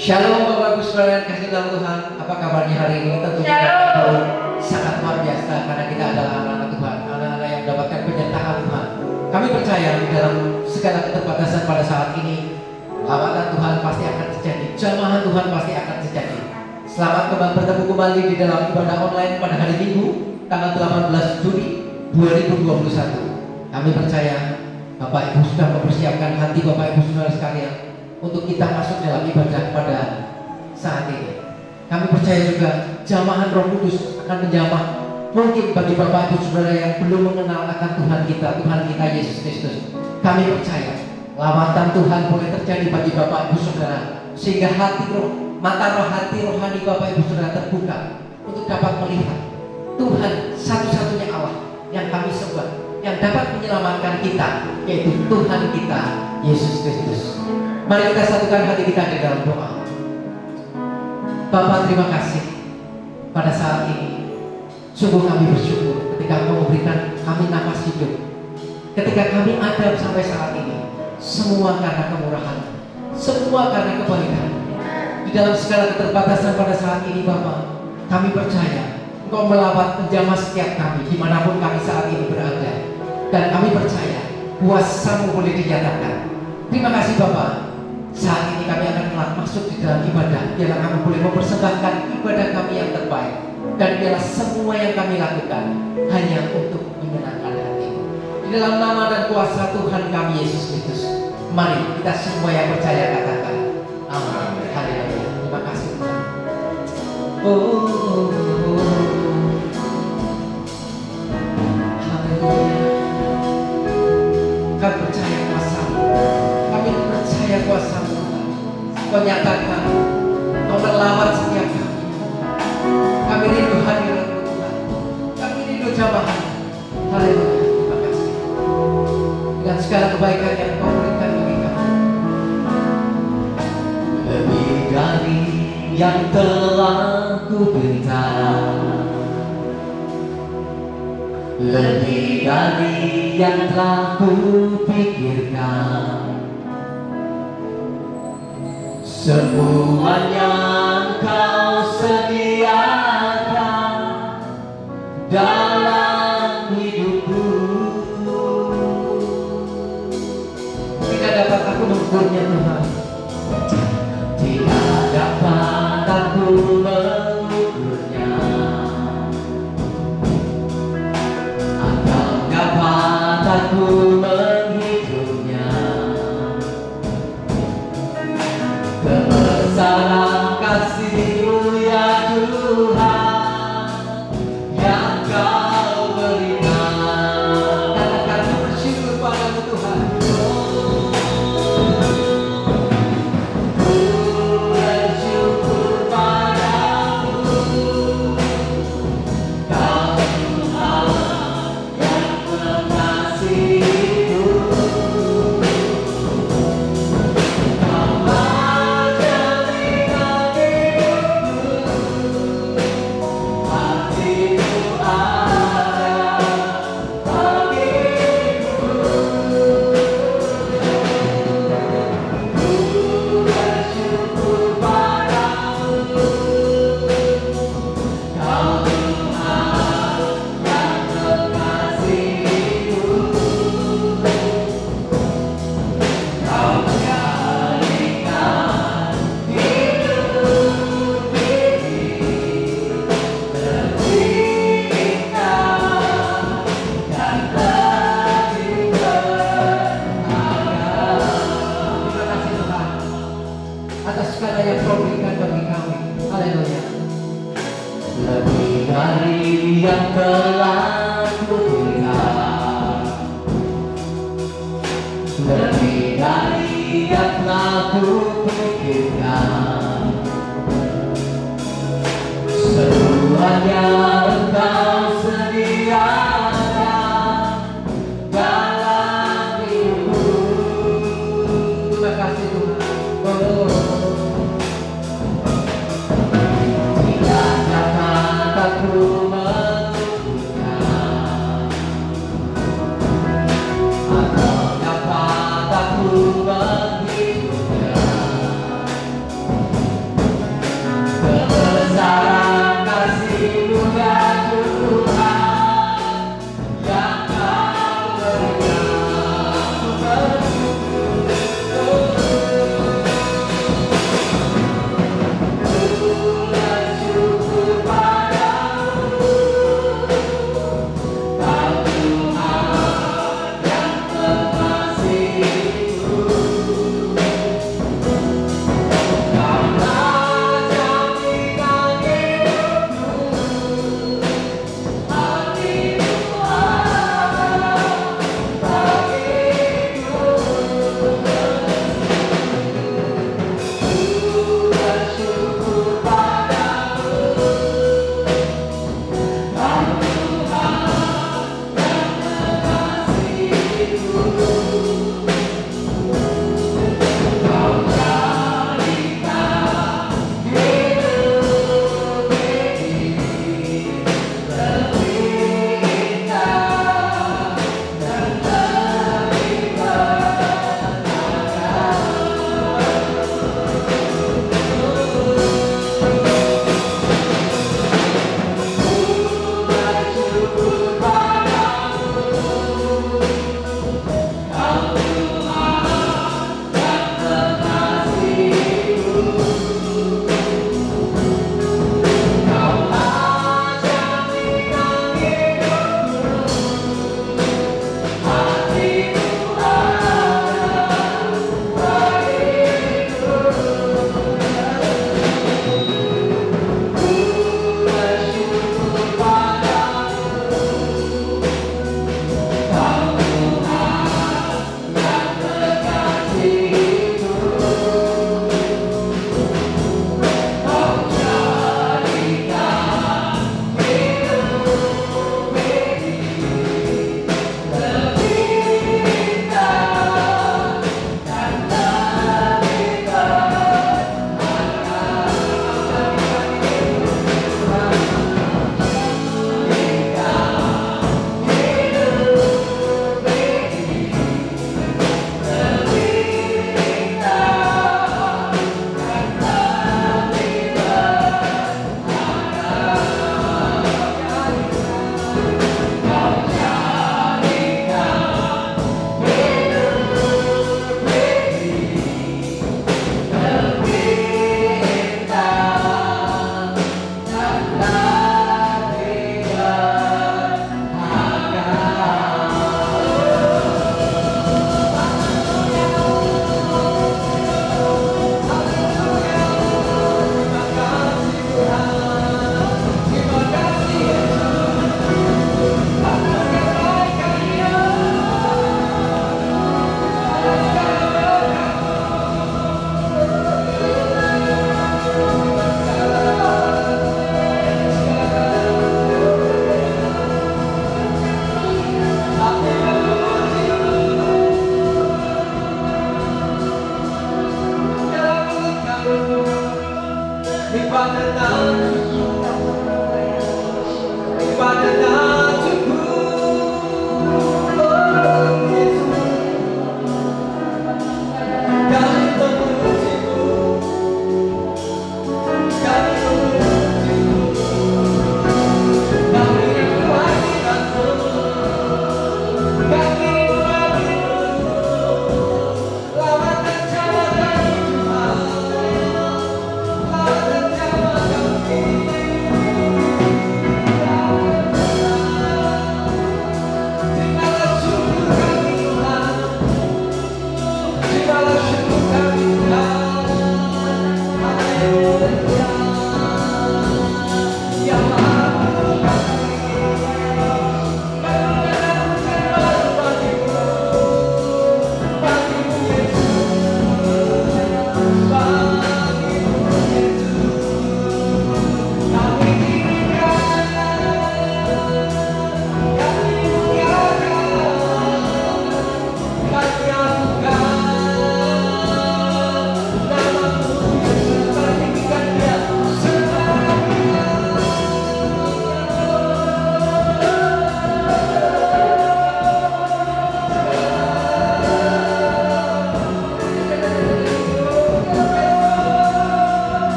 Shalom Bapak Ibu Saudara yang kasih dalam Tuhan. Apa kabarnya hari ini? Tentu kita sangat luar biasa karena kita adalah anak-anak Tuhan, anak-anak yang mendapatkan penyertaan Tuhan. Kami percaya di dalam segala keterbatasan pada saat ini, lawatan Tuhan pasti akan terjadi, jamahan Tuhan pasti akan terjadi. Selamat bertemu kembali di dalam ibadah online pada hari Minggu tanggal 18 Juni 2021. Kami percaya Bapak Ibu sudah mempersiapkan hati Bapak Ibu Saudara sekalian untuk kita masuk dalam ibadah pada saat ini. Kami percaya juga jamahan Roh Kudus akan menjamah mungkin bagi Bapak Ibu Saudara yang belum mengenal akan Tuhan kita Yesus Kristus. Kami percaya lawatan Tuhan boleh terjadi bagi Bapak Ibu Saudara sehingga hati rohani Bapak Ibu Saudara terbuka untuk dapat melihat Tuhan satu-satunya Allah yang kami sembah, yang dapat menyelamatkan kita, yaitu Tuhan kita Yesus Kristus. Mari kita satukan hati kita di dalam doa. Bapa, terima kasih pada saat ini. Sungguh kami bersyukur ketika Engkau memberikan kami nafas hidup. Ketika kami ada sampai saat ini, semua karena kemurahan, semua karena kebaikan. Di dalam segala keterbatasan pada saat ini, Bapa, kami percaya Engkau melawat menjamah setiap kami dimanapun kami saat ini berada. Dan kami percaya kuasa-Mu boleh dinyatakan. Terima kasih Bapa. Saat ini kami akan masuk di dalam ibadah. Biarlah kami boleh mempersembahkan ibadah kami yang terbaik. Dan biarlah semua yang kami lakukan hanya untuk menyenangkan hati-Mu. Di dalam nama dan kuasa Tuhan kami Yesus Kristus, mari kita semua yang percaya katakan amin. Haleluya. Terima kasih Tuhan. Haleluya. Kami percaya kuasa-Mu. Kami percaya kuasa-Mu. Kau nyatakan, Kau melawat setiap kami. Kami rindu hadirat-Mu Tuhan. Kami rindu jamahan. Haleluya. Terima kasih. Dengan segala kebaikan yang Kau berikan bagi kami. Lebih dari yang telah ku minta, lebih dari yang telah ku pikirkan, semuanya Engkau sediakan dalam hidupku. Tidak dapat aku mengukurnya Tuhan. Tidak dapat aku mengukurnya, atau dapat aku menghitungnya. Kebesaran kasih-Mu ya Tuhan yang Kau berikan. Katakan bersyukur padamu Tuhan. Bersyukur padamu, Kau Tuhan yang mengasihiku. Kau menjadikan hidupku, hati-Mu ada bagiku. Bersyukur padamu, Kau Tuhan yang mengasihiku. Kau menjadikan hidup ini lebih indah dan lebih berharga. Terima kasih Tuhan atas segala yang Kau berikan bagi kami. Haleluya. Lebih dari yang telah ku berikan, lebih dari yang telah ku pikirkan, semuanya Engkau sediakan dalam hidupku. Terima kasih Tuhan. Tidak dapat aku mengukurkan, atau dapat aku menghitungnya.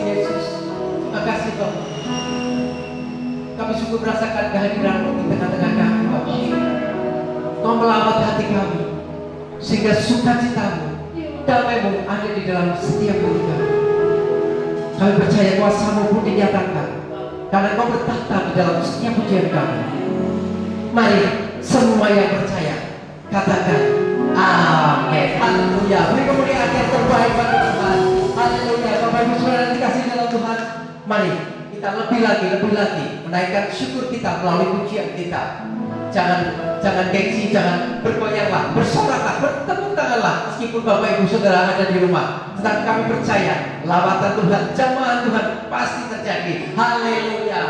kasih Yesus. Terima kasih Bapak. Kami sungguh merasakan kehadiran-Mu di tengah-tengah kami Bapak. Kau melawat hati kami sehingga sukacita-Mu, damai-Mu ada di dalam setiap hati kami. Kami percaya kuasa-Mu pun dinyatakan karena Kau bertahta di dalam setiap pujian kami. Mari semua yang percaya katakan amin. Haleluya. Beri kemuliaan yang terbaik bagi Tuhan. Haleluya. Bapak Ibu Saudara dikasih dalam Tuhan, mari kita lebih lagi menaikkan syukur kita melalui pujian kita. Jangan gengsi, jangan bergoyanglah, bersoraklah, bertepuk tanganlah meskipun Bapak Ibu Saudara ada di rumah. Tetapi kami percaya lawatan Tuhan, jamahan Tuhan pasti terjadi. Haleluya.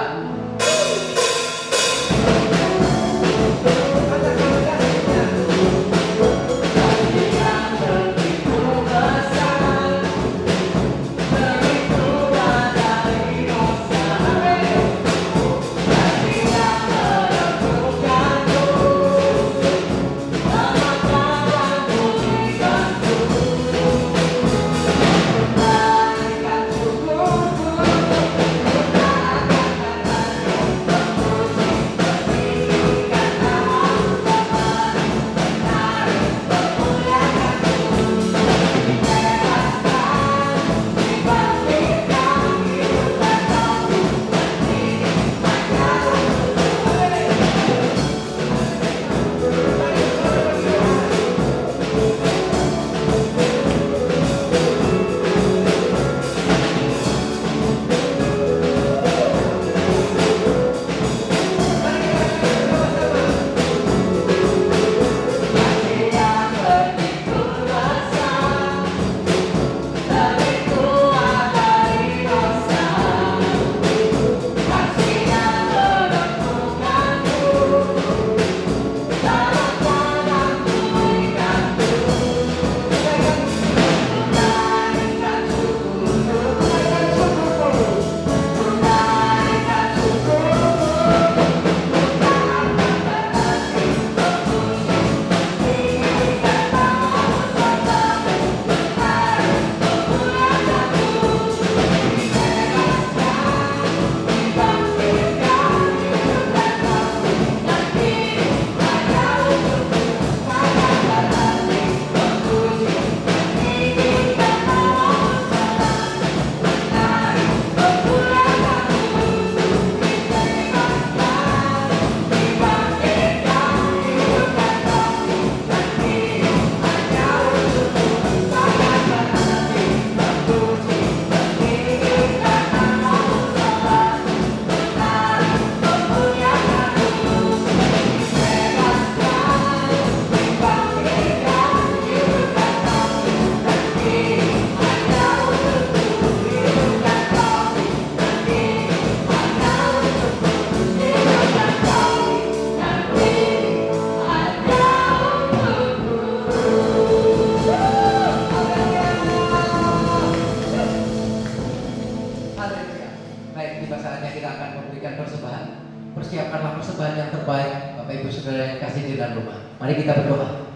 Persiapkanlah persembahan yang terbaik, Bapak Ibu Saudara yang kasih di dalam rumah. Mari kita berdoa.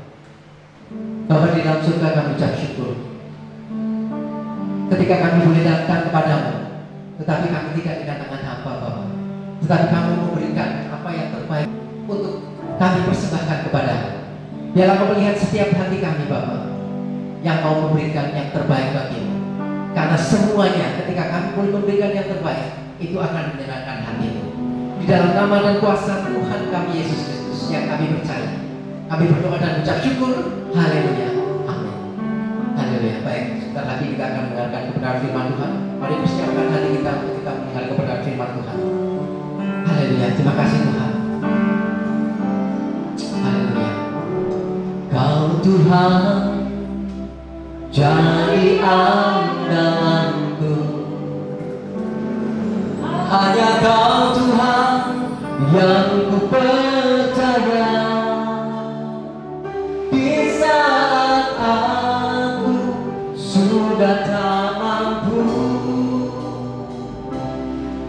Bapa di dalam surga, kami ucap syukur ketika kami boleh datang kepadamu, tetapi kami tidak kedatangan hamba Bapa, tetapi kamu memberikan apa yang terbaik untuk kami persembahkan kepadamu. Biarlah kau melihat setiap hati kami Bapa, yang mau memberikan yang terbaik bagimu. Karena semuanya ketika kami boleh memberikan yang terbaik, itu akan menyenangkan hatimu. Di dalam nama dan kuasa Tuhan kami Yesus Kristus yang kami percaya, kami berdoa dan ucap syukur. Haleluya. Amin. Haleluya. Baik, sebentar lagi kita akan mendengarkan kebenaran firman Tuhan. Mari persiapkan hati kita untuk kita mendengar kebenaran firman Tuhan. Haleluya. Terima kasih Tuhan. Haleluya. Kau Tuhan jadi andalanku, hanya Kau Tuhan yang ku percaya. Di saat aku sudah tak mampu,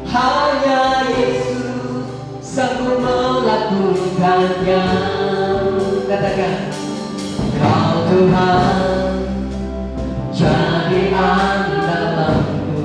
hanya Yesus sanggup melakukannya. Katakan, Kau Tuhan jadi andalanku,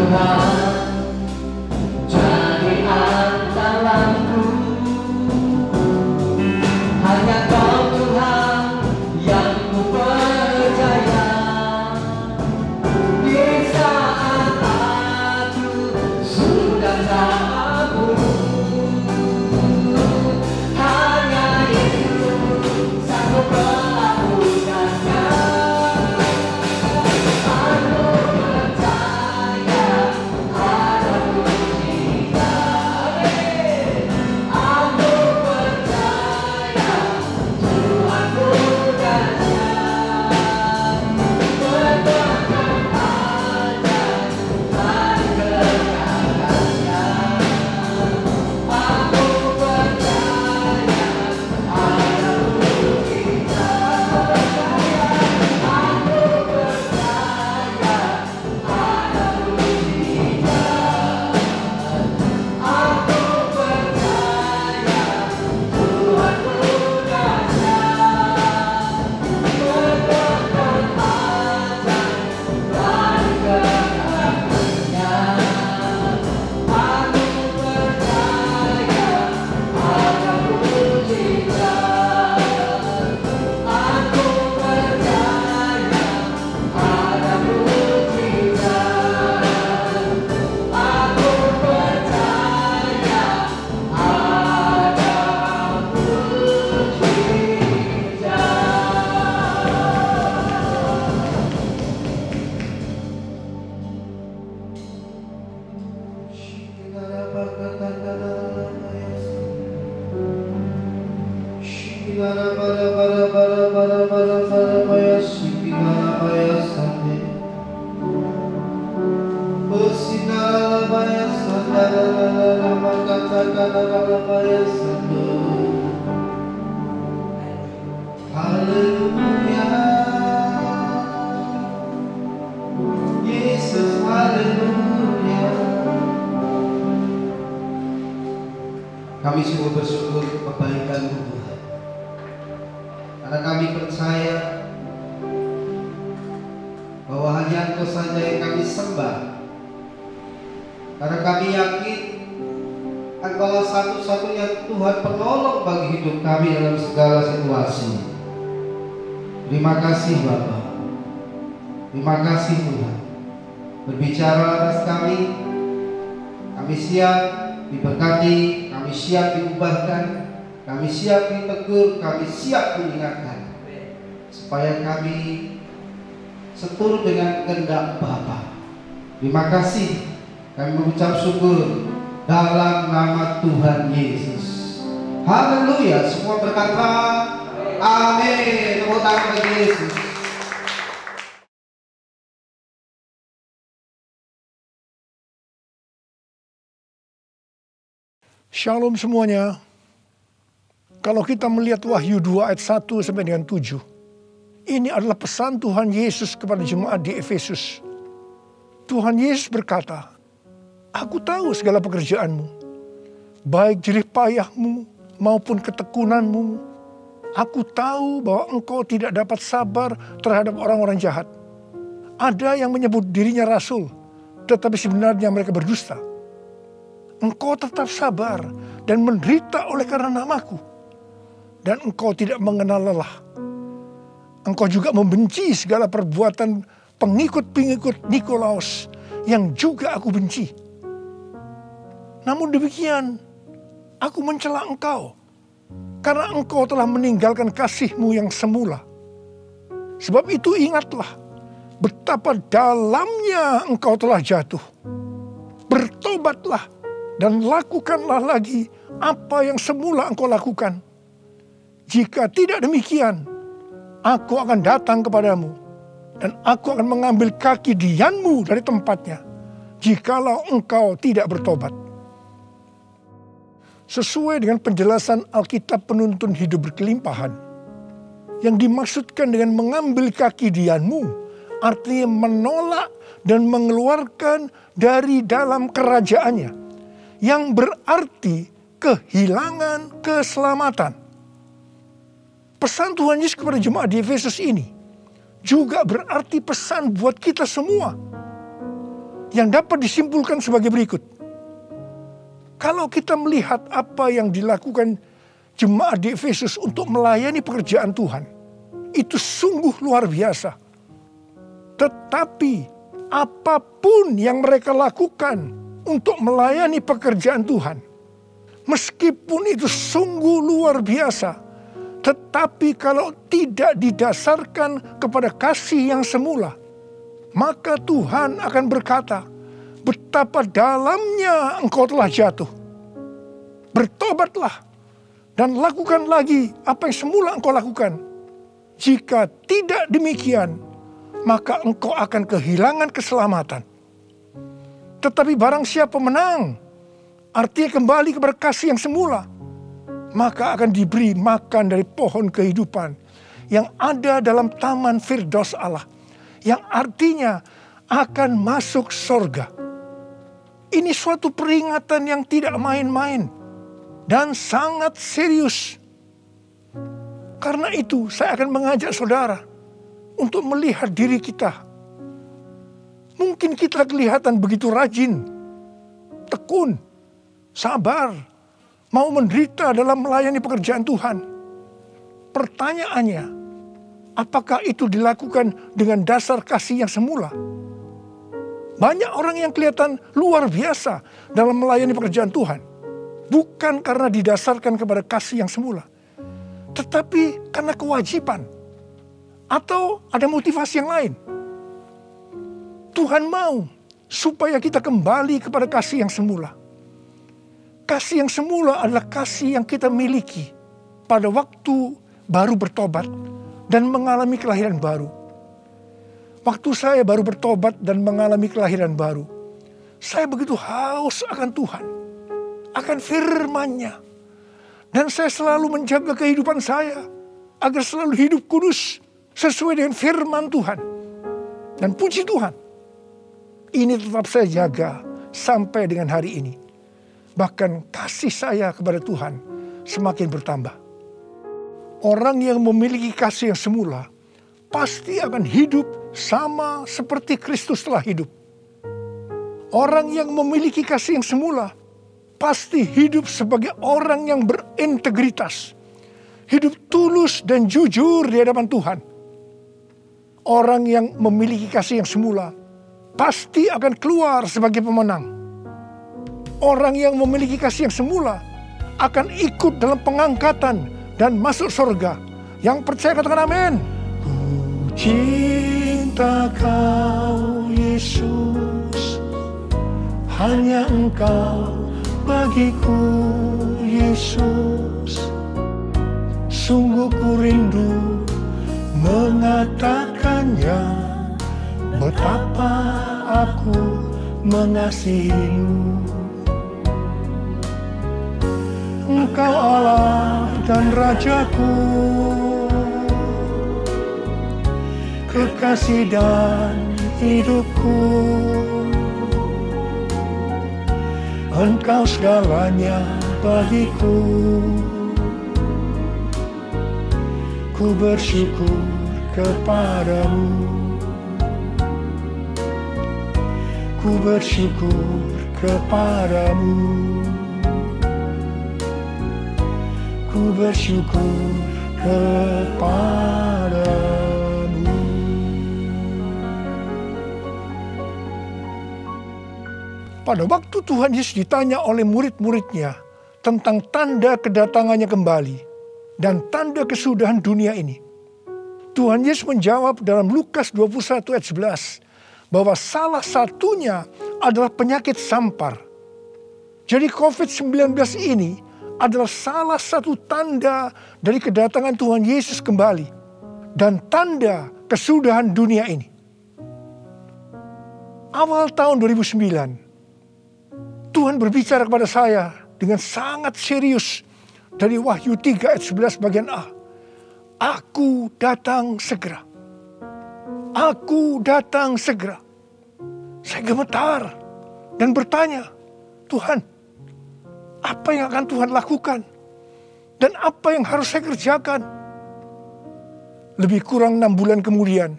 Tuhan jadi andalanku, hanya Kau Tuhan yang ku percaya. Di saat aku sudah tak mampu, hanya Yesus sanggup melakukannya. Aku percaya ada mujizat. Aku percaya Tuhanku dahsyat, berbuatan ajaib dari kekayanya. Aku percaya ada mujizat. Aku percaya ada mujizat. Aku percaya Tuhanku dahsyat, berbuatan ajaib dari kekayanya. Aku percaya ada mujizat. Aku percaya ada mujizat. Aku percaya ada Haleluya, Yesus, haleluya. Kami sungguh bersyukur kebaikan-Mu Tuhan, karena kami percaya bahwa hanya Engkau saja yang kami sembah, karena kami yakin Engkaulah satu-satunya Tuhan penolong bagi hidup kami dalam segala situasi. Terima kasih Bapa, terima kasih Tuhan, berbicara atas kami. Kami siap diberkati, kami siap diubahkan, kami siap ditegur, kami siap diingatkan, supaya kami seturut dengan kehendak Bapa. Terima kasih, kami mengucap syukur dalam nama Tuhan Yesus. Haleluya, semua berkata amin. Tepuk tangan bagi Yesus. Shalom semuanya. Kalau kita melihat Wahyu 2 ayat 1 sampai dengan 7, ini adalah pesan Tuhan Yesus kepada jemaat di Efesus. Tuhan Yesus berkata, "Aku tahu segala pekerjaanmu, baik jerih payahmu maupun ketekunanmu. Aku tahu bahwa engkau tidak dapat sabar terhadap orang-orang jahat. Ada yang menyebut dirinya rasul, tetapi sebenarnya mereka berdusta. Engkau tetap sabar dan menderita oleh karena namaku, dan engkau tidak mengenal lelah. Engkau juga membenci segala perbuatan pengikut-pengikut Nikolaus yang juga aku benci. Namun demikian, aku mencela engkau, karena engkau telah meninggalkan kasihmu yang semula. Sebab itu ingatlah betapa dalamnya engkau telah jatuh. Bertobatlah dan lakukanlah lagi apa yang semula engkau lakukan. Jika tidak demikian, aku akan datang kepadamu, dan aku akan mengambil kaki dianmu dari tempatnya, jikalau engkau tidak bertobat." Sesuai dengan penjelasan Alkitab penuntun hidup berkelimpahan, yang dimaksudkan dengan mengambil kaki dianmu, artinya menolak dan mengeluarkan dari dalam kerajaannya, yang berarti kehilangan keselamatan. Pesan Tuhan Yesus kepada jemaat di Efesus ini juga berarti pesan buat kita semua. yang dapat disimpulkan sebagai berikut. Kalau kita melihat apa yang dilakukan jemaat di Efesus untuk melayani pekerjaan Tuhan, itu sungguh luar biasa. Tetapi apapun yang mereka lakukan untuk melayani pekerjaan Tuhan, meskipun itu sungguh luar biasa, tetapi kalau tidak didasarkan kepada kasih yang semula, maka Tuhan akan berkata, betapa dalamnya engkau telah jatuh. Bertobatlah dan lakukan lagi apa yang semula engkau lakukan. Jika tidak demikian, maka engkau akan kehilangan keselamatan. Tetapi barang siapa menang, artinya kembali kepada kasih yang semula, maka akan diberi makan dari pohon kehidupan yang ada dalam taman Firdaus Allah, yang artinya akan masuk surga. Ini suatu peringatan yang tidak main-main dan sangat serius. Karena itu saya akan mengajak saudara untuk melihat diri kita. Mungkin kita kelihatan begitu rajin, tekun, sabar, mau menderita dalam melayani pekerjaan Tuhan. Pertanyaannya, apakah itu dilakukan dengan dasar kasih yang semula? Banyak orang yang kelihatan luar biasa dalam melayani pekerjaan Tuhan. Bukan karena didasarkan kepada kasih yang semula, tetapi karena kewajiban. Atau ada motivasi yang lain. Tuhan mau supaya kita kembali kepada kasih yang semula. Kasih yang semula adalah kasih yang kita miliki pada waktu baru bertobat dan mengalami kelahiran baru. Waktu saya baru bertobat dan mengalami kelahiran baru, saya begitu haus akan Tuhan, akan firman-Nya. Dan saya selalu menjaga kehidupan saya agar selalu hidup kudus sesuai dengan firman Tuhan. Dan puji Tuhan, ini tetap saya jaga sampai dengan hari ini. Bahkan kasih saya kepada Tuhan semakin bertambah. Orang yang memiliki kasih yang semula pasti akan hidup sama seperti Kristus telah hidup. Orang yang memiliki kasih yang semula pasti hidup sebagai orang yang berintegritas. Hidup tulus dan jujur di hadapan Tuhan. Orang yang memiliki kasih yang semula pasti akan keluar sebagai pemenang. Orang yang memiliki kasih yang semula akan ikut dalam pengangkatan dan masuk surga. Yang percaya katakan amin. Ku cinta Kau Yesus, hanya Engkau bagiku Yesus. Sungguh ku rindu mengatakannya, betapa aku mengasihimu. Engkau Allah dan Rajaku, kekasih dan hidupku. Engkau segalanya bagiku. Ku bersyukur kepadamu. Ku bersyukur kepadamu. Ku bersyukur kepadamu. Pada waktu Tuhan Yesus ditanya oleh murid-muridnya tentang tanda kedatangannya kembali dan tanda kesudahan dunia ini, Tuhan Yesus menjawab dalam Lukas 21 ayat 11 bahwa salah satunya adalah penyakit sampar. Jadi COVID-19 ini adalah salah satu tanda dari kedatangan Tuhan Yesus kembali dan tanda kesudahan dunia ini. Awal tahun 2009, Tuhan berbicara kepada saya dengan sangat serius dari Wahyu 3 ayat 11 bagian A. Aku datang segera. Aku datang segera. Saya gemetar dan bertanya, Tuhan, apa yang akan Tuhan lakukan? Dan apa yang harus saya kerjakan? Lebih kurang 6 bulan kemudian,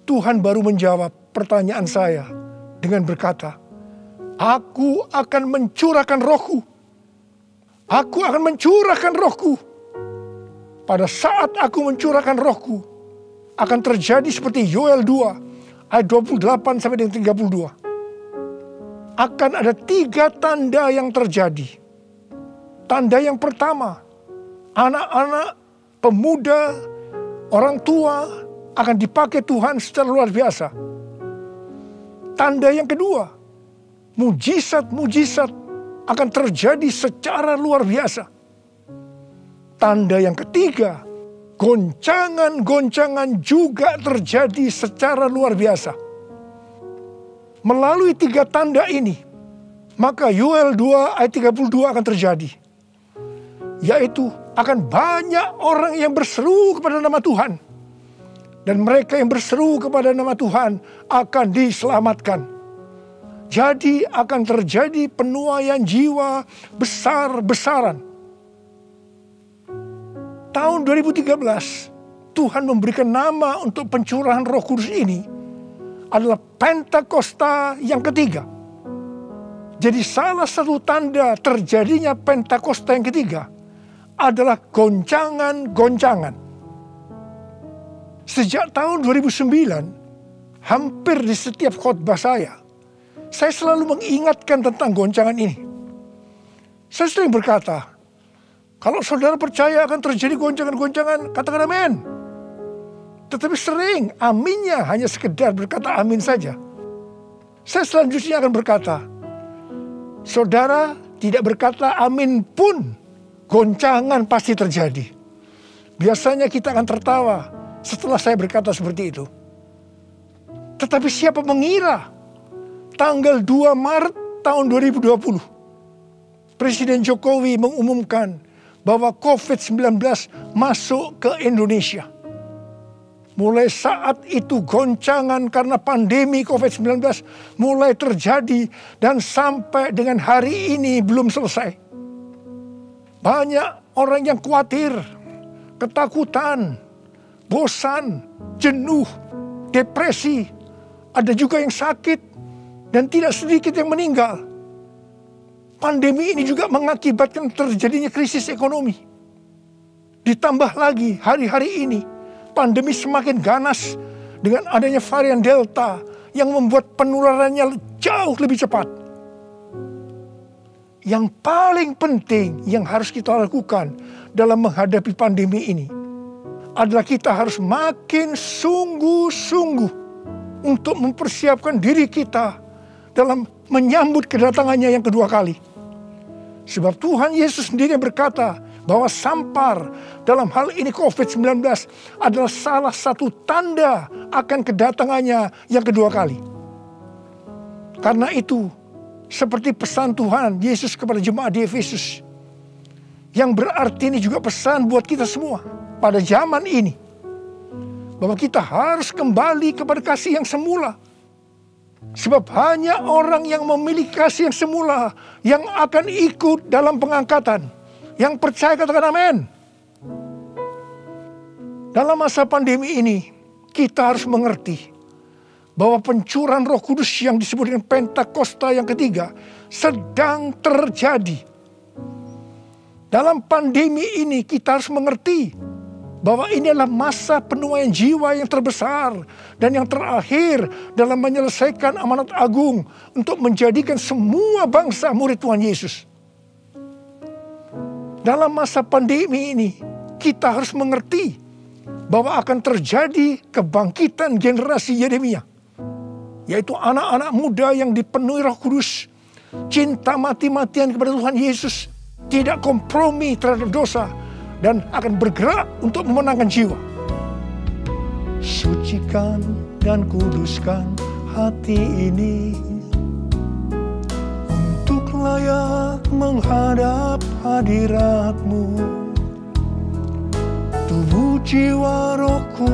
Tuhan baru menjawab pertanyaan saya dengan berkata, Aku akan mencurahkan rohku. Aku akan mencurahkan rohku. Pada saat aku mencurahkan rohku, akan terjadi seperti Yoel 2 ayat 28 sampai dengan 32. Akan ada 3 tanda yang terjadi. Tanda yang pertama, anak-anak, pemuda, orang tua akan dipakai Tuhan secara luar biasa. Tanda yang kedua, mujizat-mujizat akan terjadi secara luar biasa. Tanda yang ketiga, goncangan-goncangan juga terjadi secara luar biasa. Melalui 3 tanda ini, maka Yoel 2 ayat 32 akan terjadi. Yaitu akan banyak orang yang berseru kepada nama Tuhan. Dan mereka yang berseru kepada nama Tuhan akan diselamatkan. Jadi akan terjadi penuaian jiwa besar-besaran. Tahun 2013, Tuhan memberikan nama untuk pencurahan Roh Kudus ini adalah Pentakosta yang ketiga. Jadi salah satu tanda terjadinya Pentakosta yang ketiga adalah goncangan-goncangan. Sejak tahun 2009, hampir di setiap khotbah saya selalu mengingatkan tentang goncangan ini. Saya sering berkata, kalau saudara percaya akan terjadi goncangan-goncangan, katakan amin. Tetapi sering aminnya hanya sekedar berkata amin saja. Saya selanjutnya akan berkata, saudara tidak berkata amin pun, goncangan pasti terjadi. Biasanya kita akan tertawa setelah saya berkata seperti itu. Tetapi siapa mengira tanggal 2 Maret tahun 2020, Presiden Jokowi mengumumkan bahwa COVID-19 masuk ke Indonesia. Mulai saat itu goncangan karena pandemi COVID-19 mulai terjadi dan sampai dengan hari ini belum selesai. Banyak orang yang khawatir, ketakutan, bosan, jenuh, depresi. Ada juga yang sakit dan tidak sedikit yang meninggal. Pandemi ini juga mengakibatkan terjadinya krisis ekonomi. Ditambah lagi hari-hari ini pandemi semakin ganas dengan adanya varian Delta yang membuat penularannya jauh lebih cepat. Yang paling penting yang harus kita lakukan dalam menghadapi pandemi ini adalah kita harus makin sungguh-sungguh untuk mempersiapkan diri kita dalam menyambut kedatangannya yang kedua kali. Sebab Tuhan Yesus sendiri berkata bahwa sampar dalam hal ini COVID-19 adalah salah satu tanda akan kedatangannya yang kedua kali. Karena itu, seperti pesan Tuhan Yesus kepada jemaat di Efesus, yang berarti ini juga pesan buat kita semua pada zaman ini, bahwa kita harus kembali kepada kasih yang semula. Sebab hanya orang yang memiliki kasih yang semula yang akan ikut dalam pengangkatan. Yang percaya katakan amin. Dalam masa pandemi ini, kita harus mengerti bahwa pencurahan Roh Kudus yang disebut dengan Pentakosta yang ketiga sedang terjadi. Dalam pandemi ini kita harus mengerti bahwa ini adalah masa penuaian jiwa yang terbesar dan yang terakhir dalam menyelesaikan amanat agung untuk menjadikan semua bangsa murid Tuhan Yesus. Dalam masa pandemi ini kita harus mengerti bahwa akan terjadi kebangkitan generasi Yeremia, yaitu anak-anak muda yang dipenuhi Roh Kudus, cinta mati-matian kepada Tuhan Yesus, tidak kompromi terhadap dosa, dan akan bergerak untuk memenangkan jiwa. Sucikan dan kuduskan hati ini untuk layak menghadap hadirat-Mu. Tubuh jiwa rohku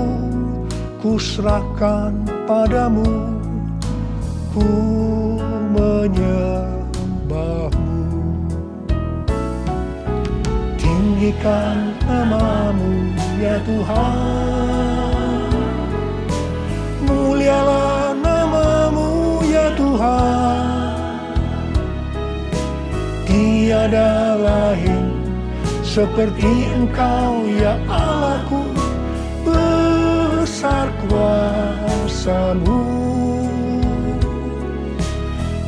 kuserahkan padamu, ku menyembah-Mu. Tinggikan nama-Mu ya Tuhan, mulialah nama-Mu ya Tuhan. Tuhan, tiada lain seperti Engkau ya Allahku, besar kuasa-Mu.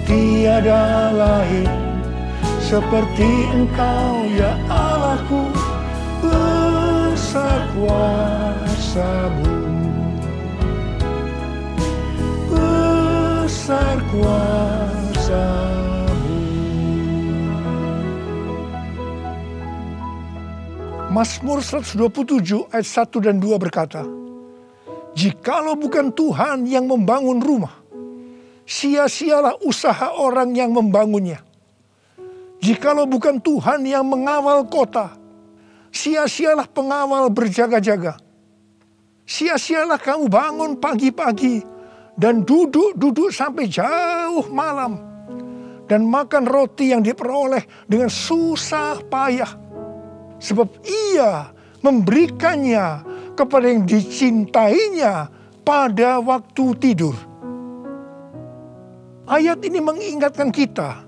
Tiada lain seperti Engkau ya Allahku, besar kuasa-Mu. Besar kuasa-Mu. Mazmur 127 ayat 1 dan 2 berkata, jikalau bukan Tuhan yang membangun rumah, sia-sialah usaha orang yang membangunnya. Jikalau bukan Tuhan yang mengawal kota, sia-sialah pengawal berjaga-jaga. Sia-sialah kamu bangun pagi-pagi dan duduk-duduk sampai jauh malam, dan makan roti yang diperoleh dengan susah payah, sebab Ia memberikannya kepada yang dicintainya pada waktu tidur. Ayat ini mengingatkan kita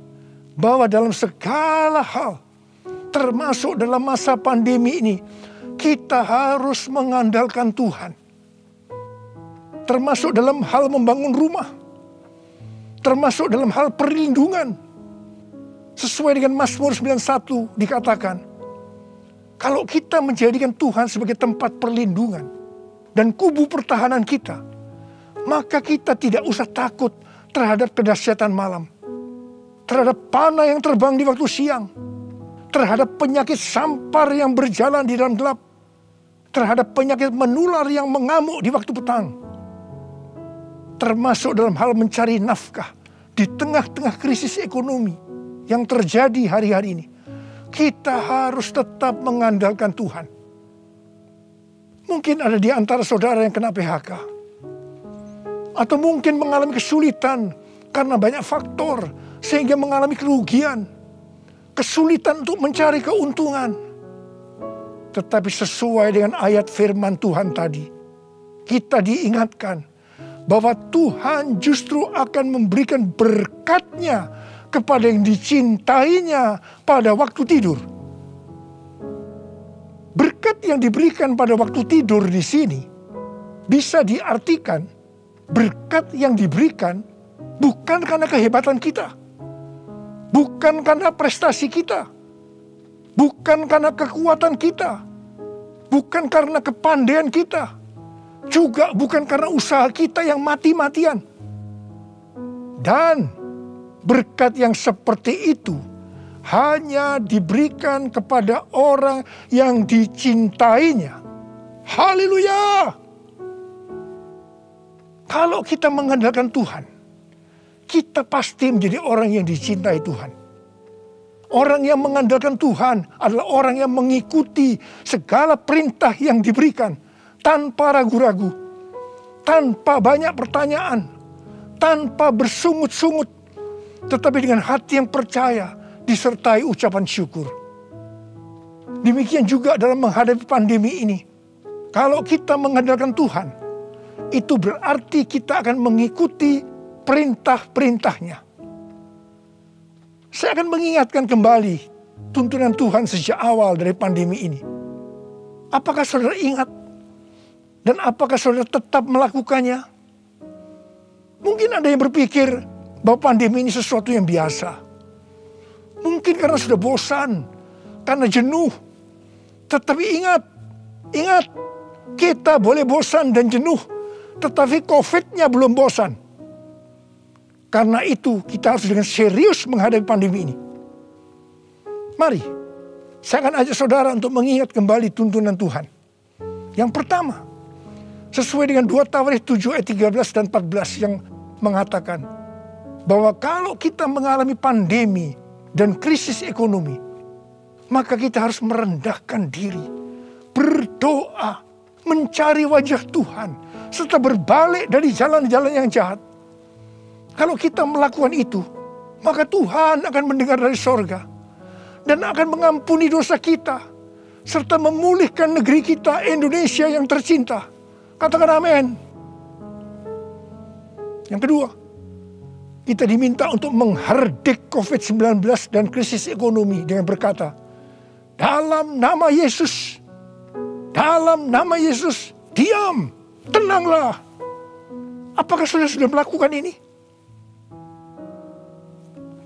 bahwa dalam segala hal, termasuk dalam masa pandemi ini, kita harus mengandalkan Tuhan. Termasuk dalam hal membangun rumah, termasuk dalam hal perlindungan. Sesuai dengan Mazmur 91 dikatakan, kalau kita menjadikan Tuhan sebagai tempat perlindungan dan kubu pertahanan kita, maka kita tidak usah takut terhadap kedahsyatan malam, terhadap panah yang terbang di waktu siang, terhadap penyakit sampar yang berjalan di dalam gelap, terhadap penyakit menular yang mengamuk di waktu petang. Termasuk dalam hal mencari nafkah di tengah-tengah krisis ekonomi yang terjadi hari-hari ini. Kita harus tetap mengandalkan Tuhan. Mungkin ada di antara saudara yang kena PHK. Atau mungkin mengalami kesulitan karena banyak faktor sehingga mengalami kerugian. Kesulitan untuk mencari keuntungan. Tetapi sesuai dengan ayat firman Tuhan tadi, kita diingatkan bahwa Tuhan justru akan memberikan berkat-Nya kepada yang dicintainya pada waktu tidur. Berkat yang diberikan pada waktu tidur di sini bisa diartikan berkat yang diberikan bukan karena kehebatan kita, bukan karena prestasi kita, bukan karena kekuatan kita, bukan karena kepandaian kita, juga bukan karena usaha kita yang mati-matian. Dan berkat yang seperti itu hanya diberikan kepada orang yang dicintainya. Haleluya! Kalau kita mengandalkan Tuhan, kita pasti menjadi orang yang dicintai Tuhan. Orang yang mengandalkan Tuhan adalah orang yang mengikuti segala perintah yang diberikan tanpa ragu-ragu, tanpa banyak pertanyaan, tanpa bersungut-sungut, tetapi dengan hati yang percaya disertai ucapan syukur. Demikian juga dalam menghadapi pandemi ini. Kalau kita mengandalkan Tuhan, itu berarti kita akan mengikuti perintah-perintahnya. Saya akan mengingatkan kembali tuntunan Tuhan sejak awal dari pandemi ini. Apakah saudara ingat? Dan apakah saudara tetap melakukannya? Mungkin ada yang berpikir bahwa pandemi ini sesuatu yang biasa. Mungkin karena sudah bosan, karena jenuh. Tetapi ingat, kita boleh bosan dan jenuh, tetapi COVID-nya belum bosan. Karena itu kita harus dengan serius menghadapi pandemi ini. Mari, saya akan ajak saudara untuk mengingat kembali tuntunan Tuhan. Yang pertama, sesuai dengan 2 Tawarikh 7 ayat 13 dan 14 yang mengatakan bahwa kalau kita mengalami pandemi dan krisis ekonomi, maka kita harus merendahkan diri, berdoa, mencari wajah Tuhan, serta berbalik dari jalan-jalan yang jahat. Kalau kita melakukan itu, maka Tuhan akan mendengar dari sorga dan akan mengampuni dosa kita, serta memulihkan negeri kita Indonesia yang tercinta. Katakan amin. Yang kedua, Kita diminta untuk mengherdik COVID-19 dan krisis ekonomi dengan berkata, dalam nama Yesus, diam, tenanglah. Apakah saudara sudah melakukan ini?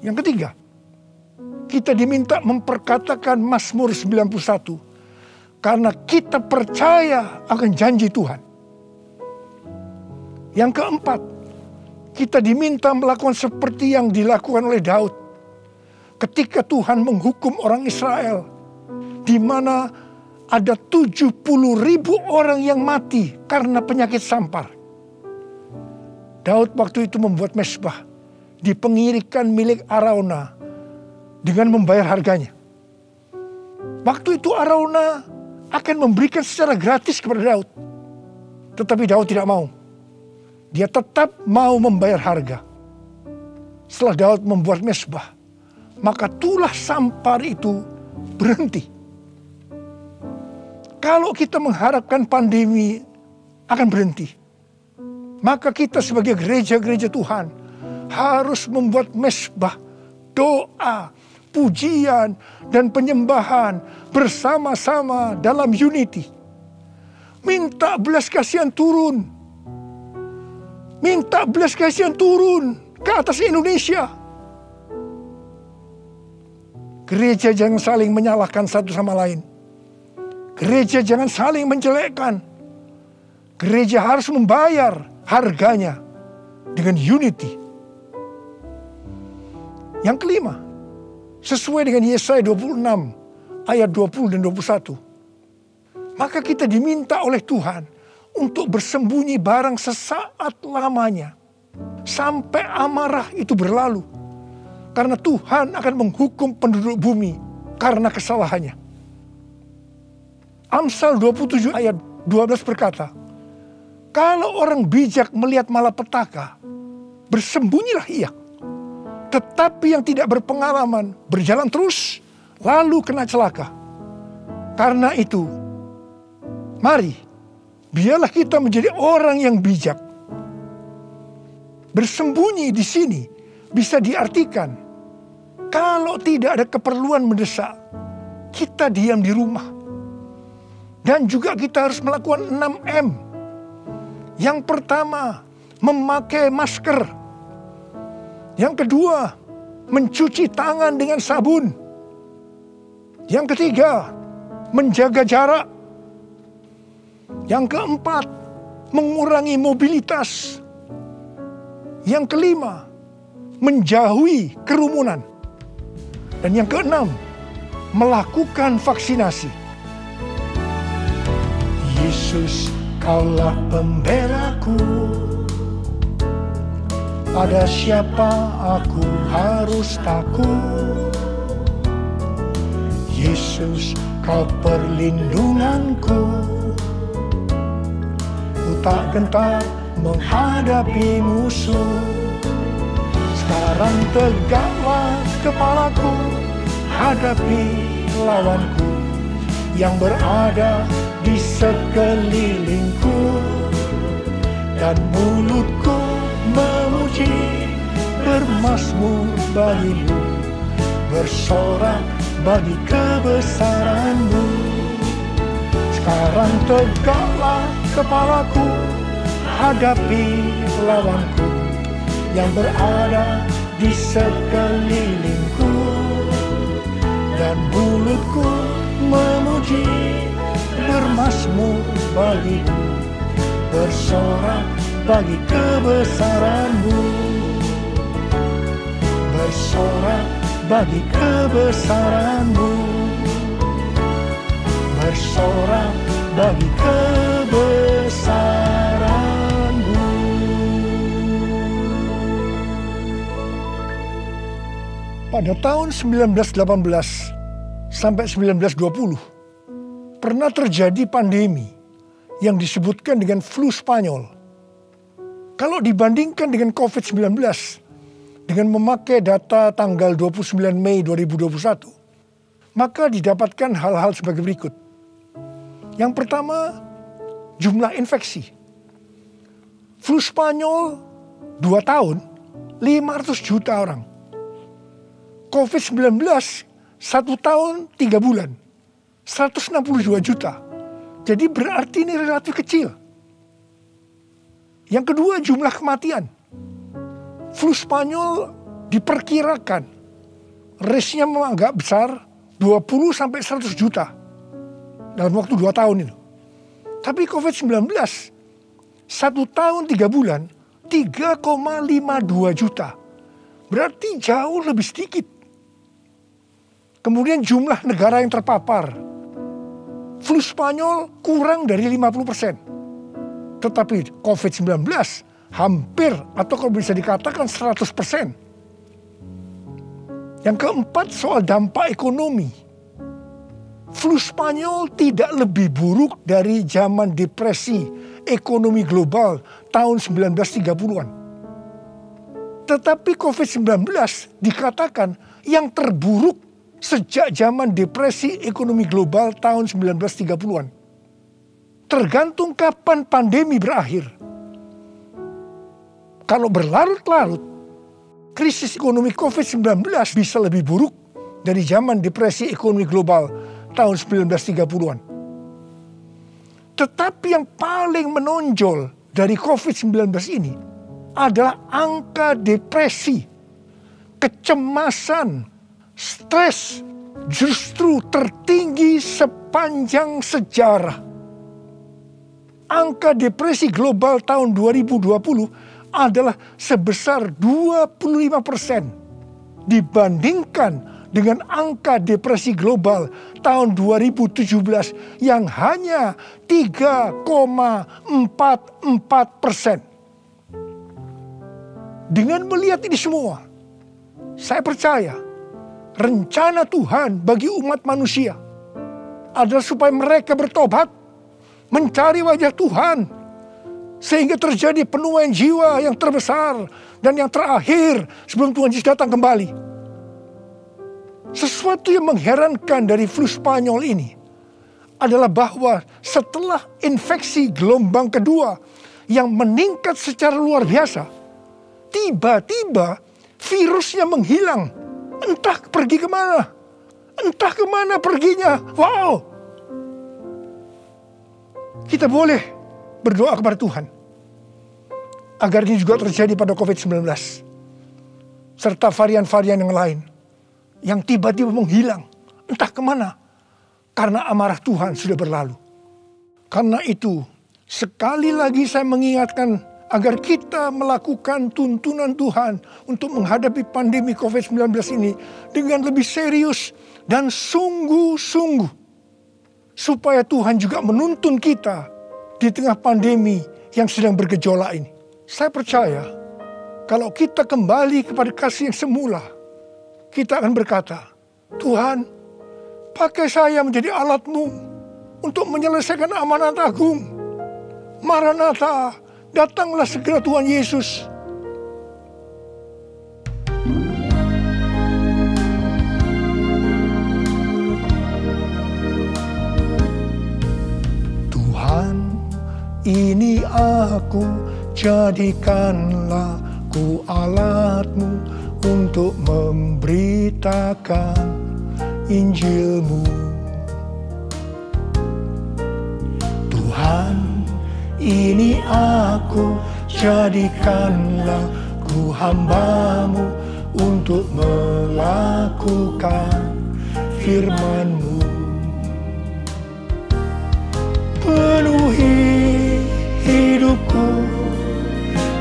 Yang ketiga, kita diminta memperkatakan Mazmur 91 karena kita percaya akan janji Tuhan. Yang keempat, kita diminta melakukan seperti yang dilakukan oleh Daud ketika Tuhan menghukum orang Israel, di mana ada 70.000 orang yang mati karena penyakit sampar. Daud waktu itu membuat mezbah di pengirikan milik Arauna dengan membayar harganya. Waktu itu Arauna akan memberikan secara gratis kepada Daud. Tetapi Daud tidak mau. Dia tetap mau membayar harga. Setelah Daud membuat mezbah, maka tulah sampar itu berhenti. Kalau kita mengharapkan pandemi akan berhenti, maka kita sebagai gereja-gereja Tuhan harus membuat mezbah, doa, pujian, dan penyembahan bersama-sama dalam unity. Minta belas kasihan turun. Minta belas kasihan turun ke atas Indonesia. Gereja jangan saling menyalahkan satu sama lain. Gereja jangan saling menjelekkan. Gereja harus membayar harganya dengan unity. Yang kelima, sesuai dengan Yesaya 26 ayat 20 dan 21. Maka kita diminta oleh Tuhan untuk bersembunyi barang sesaat lamanya sampai amarah itu berlalu. Karena Tuhan akan menghukum penduduk bumi karena kesalahannya. Amsal 27 ayat 12 berkata, kalau orang bijak melihat malapetaka, bersembunyilah ia. Tetapi yang tidak berpengalaman berjalan terus, lalu kena celaka. Karena itu, mari, biarlah kita menjadi orang yang bijak. Bersembunyi di sini bisa diartikan, kalau tidak ada keperluan mendesak, kita diam di rumah. Dan juga kita harus melakukan 6M. Yang pertama, memakai masker. Yang kedua, mencuci tangan dengan sabun. Yang ketiga, menjaga jarak. Yang keempat, mengurangi mobilitas. Yang kelima, menjauhi kerumunan. Dan yang keenam, melakukan vaksinasi. Yesus, Kaulah pembelaku. Pada siapa aku harus takut? Yesus, Kau perlindunganku. Ku tak gentar menghadapi musuh. Sekarang tegaklah kepalaku, hadapi lawanku yang berada di sekelilingku, dan mulutku memuji, bermazmur bagimu, bersorak bagi kebesaran-Mu. Sekarang tegaklah kepalaku, hadapi lawanku yang berada di sekelilingku, dan mulutku memuji, bermazmur bagimu, bersorak bagi kebesaran-Mu, bersorak bagi kebesaran-Mu, bersorak bagi kebesaran-Mu. Pada tahun 1918 sampai 1920, pernah terjadi pandemi yang disebutkan dengan flu Spanyol. Kalau dibandingkan dengan COVID-19, dengan memakai data tanggal 29 Mei 2021, maka didapatkan hal-hal sebagai berikut. Yang pertama, jumlah infeksi. Flu Spanyol 2 tahun 500 juta orang. COVID-19 1 tahun 3 bulan. 162 juta. Jadi berarti ini relatif kecil. Yang kedua, jumlah kematian. Flu Spanyol diperkirakan risknya memang agak besar, 20 sampai 100 juta dalam waktu 2 tahun itu. Tapi COVID-19 1 tahun 3 bulan 3,52 juta. Berarti jauh lebih sedikit. Kemudian jumlah negara yang terpapar. Flu Spanyol kurang dari 50%. Tetapi COVID-19 hampir atau kalau bisa dikatakan 100%. Yang keempat, soal dampak ekonomi. Flu Spanyol tidak lebih buruk dari zaman depresi ekonomi global tahun 1930-an. Tetapi COVID-19 dikatakan yang terburuk sejak zaman depresi ekonomi global tahun 1930-an. Tergantung kapan pandemi berakhir. Kalau berlarut-larut, krisis ekonomi COVID-19 bisa lebih buruk dari zaman depresi ekonomi global tahun 1930-an. Tetapi yang paling menonjol dari COVID-19 ini adalah angka depresi, kecemasan, stres justru tertinggi sepanjang sejarah. Angka depresi global tahun 2020 adalah sebesar 25% dibandingkan dengan angka depresi global tahun 2017 yang hanya 3,44%. Dengan melihat ini semua, saya percaya rencana Tuhan bagi umat manusia adalah supaya mereka bertobat, mencari wajah Tuhan, sehingga terjadi penuaian jiwa yang terbesar dan yang terakhir sebelum Tuhan Yesus datang kembali. Sesuatu yang mengherankan dari flu Spanyol ini adalah bahwa setelah infeksi gelombang kedua yang meningkat secara luar biasa, tiba-tiba virusnya menghilang. Entah pergi kemana. Entah kemana perginya. Wow. Kita boleh berdoa kepada Tuhan agar ini juga terjadi pada COVID-19 serta varian-varian yang lain yang tiba-tiba menghilang entah kemana karena amarah Tuhan sudah berlalu. Karena itu sekali lagi saya mengingatkan agar kita melakukan tuntunan Tuhan untuk menghadapi pandemi COVID-19 ini dengan lebih serius dan sungguh-sungguh, supaya Tuhan juga menuntun kita di tengah pandemi yang sedang bergejolak ini. Saya percaya kalau kita kembali kepada kasih yang semula, kita akan berkata, Tuhan, pakai saya menjadi alat-Mu untuk menyelesaikan amanat agung. Maranatha, datanglah segera Tuhan Yesus. Tuhan, ini aku, jadikanlah ku alat-Mu untuk memberitakan Injil-Mu. Tuhan, ini aku, jadikanlah ku hamba-Mu untuk melakukan firman-Mu. Penuhi hidupku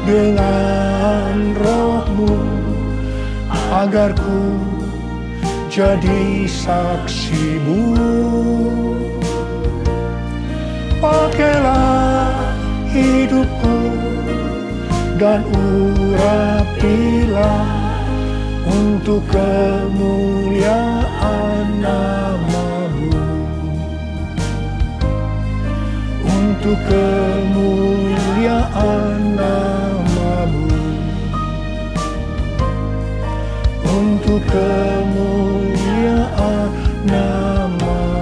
dengan Roh-Mu, agar ku jadi saksi-Mu. Pakailah hidupku dan urapilah untuk kemuliaan nama-Mu, untuk kemuliaan nama-Mu, untuk kemuliaan nama-Mu.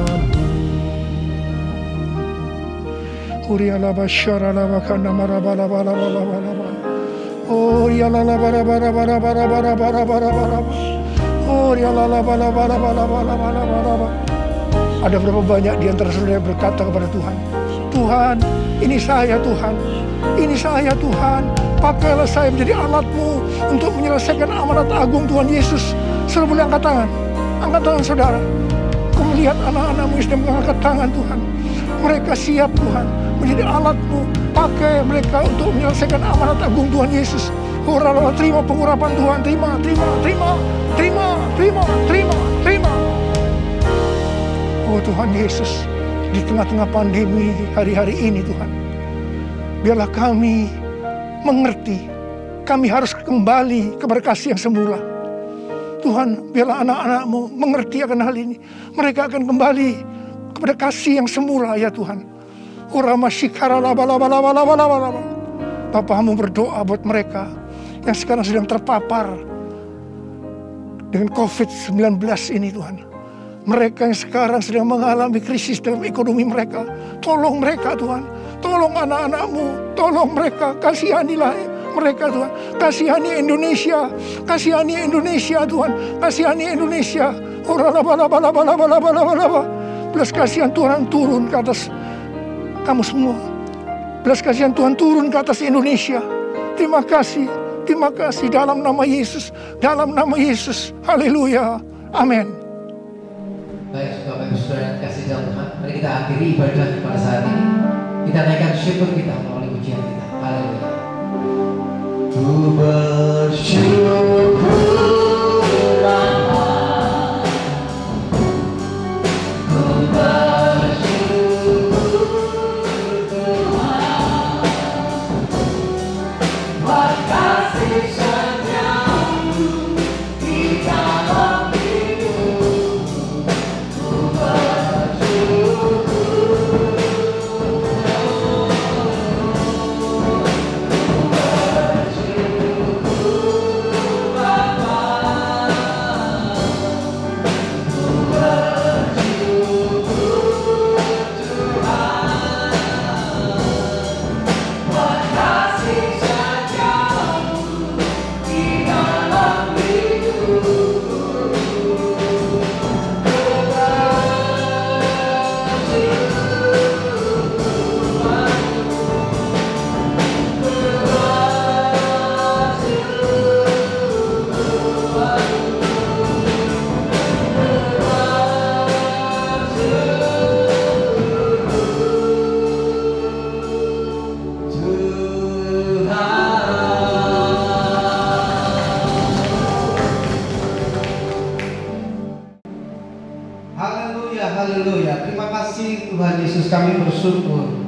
Urialaba syaralaba kana marabala bala bala bala bala. Oh ya la la bara bara bara bara bara bara bara bara. Oh ya la la bara bara bara bara bara bara. Ada berapa banyak di antara saudara yang berkata kepada Tuhan, Tuhan, ini saya Tuhan, ini saya Tuhan, pakailah saya menjadi alat-Mu untuk menyelesaikan amanat agung Tuhan Yesus. Saudara boleh angkat tangan saudara. Kau melihat anak-anak-Mu yang sedang mengangkat tangan Tuhan. Mereka siap Tuhan menjadi alat-Mu, pakai mereka untuk menyelesaikan amanat agung Tuhan Yesus. Uralah, terima pengurapan Tuhan, terima. Oh Tuhan Yesus, di tengah-tengah pandemi hari-hari ini Tuhan, biarlah kami mengerti, kami harus kembali kepada kasih yang semula. Tuhan, biarlah anak-anak-Mu mengerti akan hal ini. Mereka akan kembali kepada kasih yang semula ya Tuhan. Bapa-Mu berdoa buat mereka yang sekarang sedang terpapar dengan COVID-19 ini Tuhan. Mereka yang sekarang sedang mengalami krisis dalam ekonomi mereka. Tolong mereka Tuhan. Tolong anak-anak-Mu. Tolong mereka. Kasihanilah mereka Tuhan. Kasihani Indonesia. Kasihani Indonesia Tuhan. Kasihani Indonesia. Belas kasihan Tuhan turun ke atas kamu semua. Belas kasihan Tuhan turun ke atas Indonesia. Terima kasih. Terima kasih dalam nama Yesus. Dalam nama Yesus. Haleluya. Amin. Baik, Bapak Ibu Saudara yang kasih dalam Tuhan, mari kita akhiri ibadah pada saat ini. Kita naikkan syukur kita melalui pujian kita. Haleluya. Ku bersyukur Bapa, ku bersyukur Tuhan, buat kasih setiamu di dalam Haleluya, terima kasih Tuhan Yesus, kami bersyukur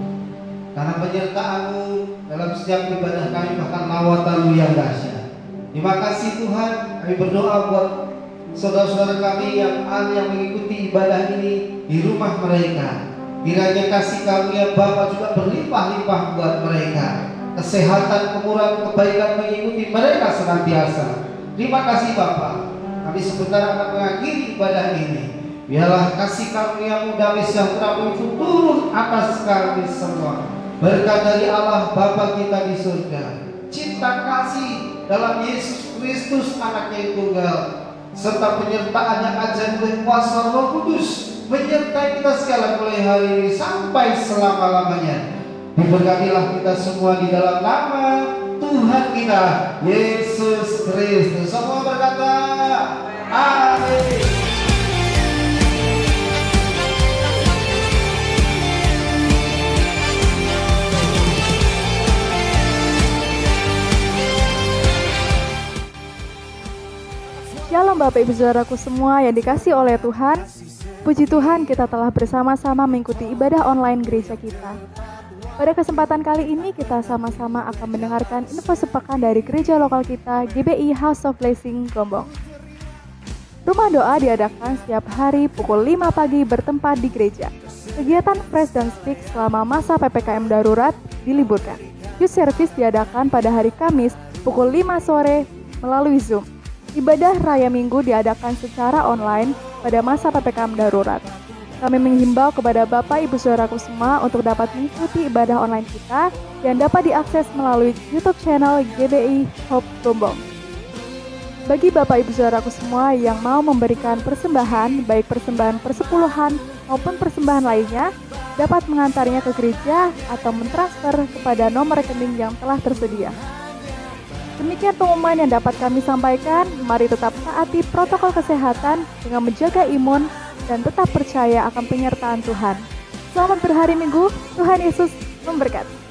karena penyertaan-Mu dalam setiap ibadah kami, bahkan lawatan-Mu yang dahsyat. Terima kasih Tuhan, kami berdoa buat saudara-saudara kami yang mengikuti ibadah ini di rumah mereka. Kiranya kasih karunia Bapa juga berlimpah-limpah buat mereka. Kesehatan, kemurahan, kebaikan mengikuti mereka senantiasa. Terima kasih Bapa. Kami sebentar akan mengakhiri ibadah ini. Biarlah kasih karunia-Mu, damai sejahtera-Mu itu turun atas kami semua. Berkat dari Allah Bapa kita di surga, cinta kasih dalam Yesus Kristus Anaknya yang tunggal, serta penyertaan yang ajaib oleh kuasa Roh Kudus menyertai kita sekalian mulai hari ini sampai selama-lamanya. Diberkatilah kita semua di dalam nama Tuhan kita Yesus Kristus. Semua berkata amin. Shalom Bapak Ibu Saudaraku semua yang dikasihi oleh Tuhan. Puji Tuhan, kita telah bersama-sama mengikuti ibadah online gereja kita. Pada kesempatan kali ini kita sama-sama akan mendengarkan info sepekan dari gereja lokal kita, GBI House of Blessing Gombong. Rumah doa diadakan setiap hari pukul 5 pagi bertempat di gereja. Kegiatan Fresh dan Speak selama masa PPKM darurat diliburkan. Youth Service diadakan pada hari Kamis pukul 5 sore melalui Zoom. Ibadah Raya Minggu diadakan secara online pada masa PPKM darurat. Kami menghimbau kepada Bapak Ibu Saudaraku semua untuk dapat mengikuti ibadah online kita yang dapat diakses melalui YouTube channel GBI Hope Gombong. Bagi Bapak Ibu Saudaraku semua yang mau memberikan persembahan, baik persembahan persepuluhan maupun persembahan lainnya, dapat mengantarnya ke gereja atau mentransfer kepada nomor rekening yang telah tersedia. Demikian pengumuman yang dapat kami sampaikan. Mari tetap taati protokol kesehatan dengan menjaga imun dan tetap percaya akan penyertaan Tuhan. Selamat berhari Minggu, Tuhan Yesus memberkati.